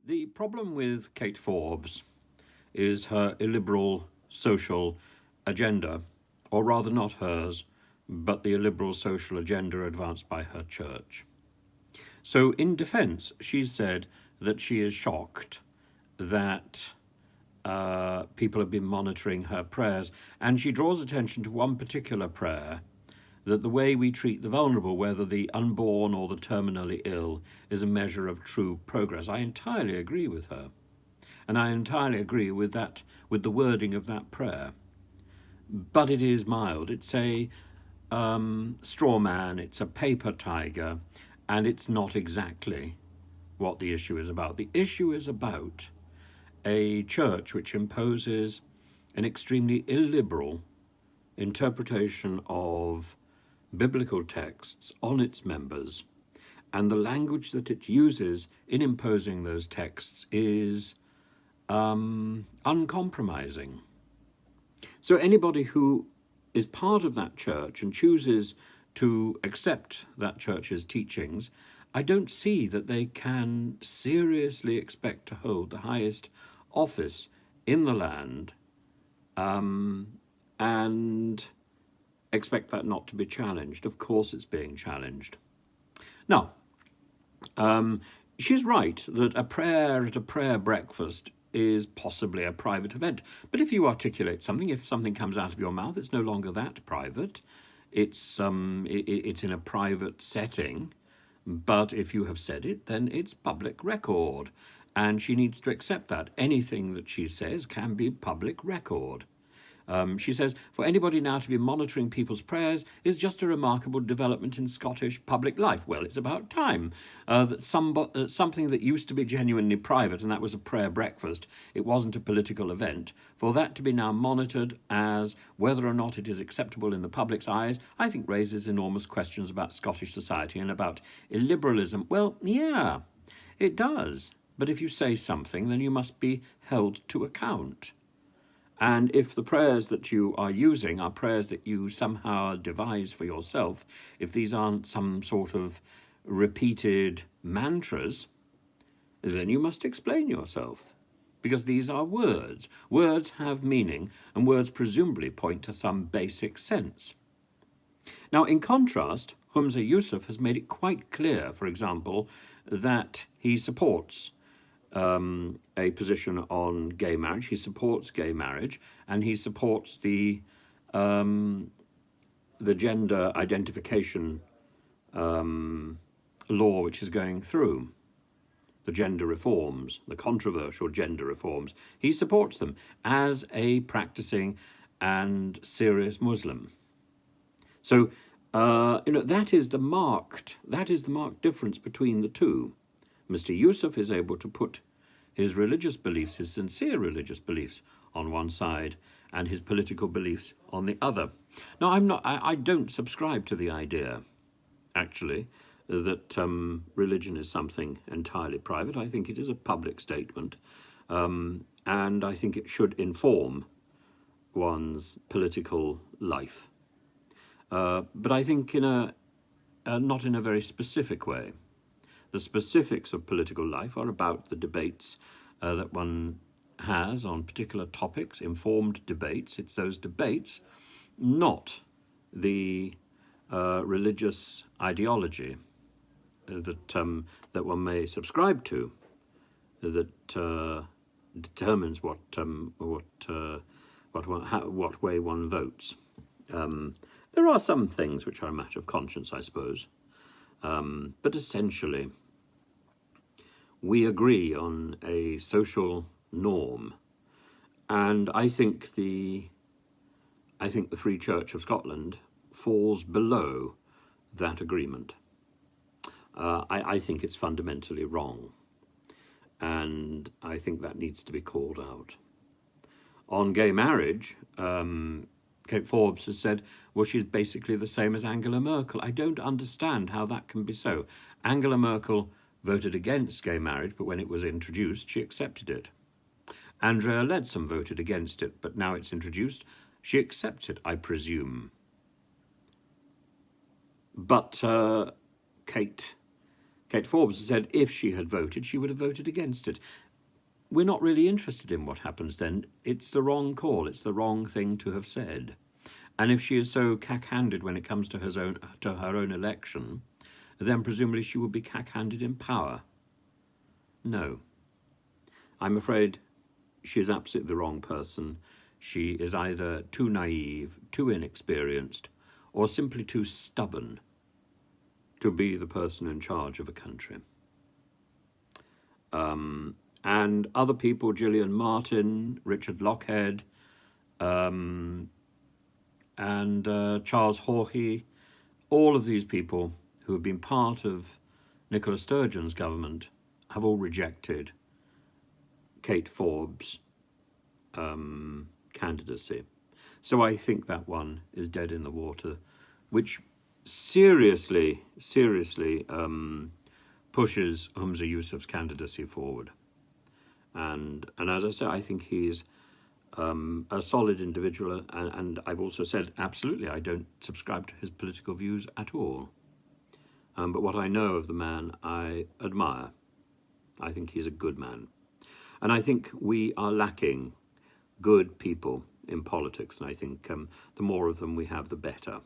The problem with Kate Forbes is her illiberal social agenda, or rather not hers, but the illiberal social agenda advanced by her church. So, in defense, she said that she is shocked that people have been monitoring her prayers, and she draws attention to one particular prayer, that the way we treat the vulnerable, whether the unborn or the terminally ill, is a measure of true progress. I entirely agree with her. And I entirely agree with that, with the wording of that prayer. But it is mild. It's a straw man, it's a paper tiger, and it's not exactly what the issue is about. The issue is about a church which imposes an extremely illiberal interpretation of biblical texts on its members, and the language that it uses in imposing those texts is uncompromising. So anybody who is part of that church and chooses to accept that church's teachings, I don't see that they can seriously expect to hold the highest office in the land and expect that not to be challenged. Of course it's being challenged. Now, she's right that a prayer at a prayer breakfast is possibly a private event. But if you articulate something, if something comes out of your mouth, it's no longer that private. It's in a private setting. But if you have said it, then it's public record. And she needs to accept that. Anything that she says can be public record. She says, for anybody now to be monitoring people's prayers is just a remarkable development in Scottish public life. Well, it's about time that something that used to be genuinely private, and that was a prayer breakfast, it wasn't a political event, for that to be now monitored as whether or not it is acceptable in the public's eyes, I think raises enormous questions about Scottish society and about illiberalism. Well, yeah, it does. But if you say something, then you must be held to account. And if the prayers that you are using are prayers that you somehow devise for yourself, if these aren't some sort of repeated mantras, then you must explain yourself. Because these are words. Words have meaning, and words presumably point to some basic sense. Now, in contrast, Humza Yousaf has made it quite clear, for example, that he supports a position on gay marriage. He supports gay marriage, and he supports the gender identification law which is going through, the gender reforms, the controversial gender reforms. He supports them as a practicing and serious Muslim. So that is the marked difference between the two. Mr. Yousaf is able to put his religious beliefs, his sincere religious beliefs, on one side and his political beliefs on the other. Now, I don't subscribe to the idea, actually, that religion is something entirely private. I think it is a public statement, and I think it should inform one's political life. But I think not in a very specific way. The specifics of political life are about the debates that one has on particular topics, informed debates. It's those debates, not the religious ideology that one may subscribe to, that determines what way one votes. There are some things which are a matter of conscience, I suppose, but essentially, we agree on a social norm, and I think the Free Church of Scotland falls below that agreement. I think it's fundamentally wrong, and I think that needs to be called out. On gay marriage, Kate Forbes has said, well, she's basically the same as Angela Merkel. I don't understand how that can be so. Angela Merkel voted against gay marriage, but when it was introduced, she accepted it. Andrea Leadsom voted against it, but now it's introduced, she accepts it, I presume. But Kate Kate Forbes said if she had voted, she would have voted against it. We're not really interested in what happens then. It's the wrong call. It's the wrong thing to have said. And if she is so cack-handed when it comes to her own election, then presumably she would be cack-handed in power. No. I'm afraid she is absolutely the wrong person. She is either too naive, too inexperienced, or simply too stubborn to be the person in charge of a country. And other people, Gillian Martin, Richard Lockhead, and Charles Haughey, all of these people who have been part of Nicola Sturgeon's government have all rejected Kate Forbes' candidacy. So I think that one is dead in the water, which seriously pushes Humza Yousaf's candidacy forward. And as I say, I think he's a solid individual, and I've also said absolutely I don't subscribe to his political views at all. But what I know of the man, I admire. I think he's a good man. And I think we are lacking good people in politics, and I think the more of them we have, the better.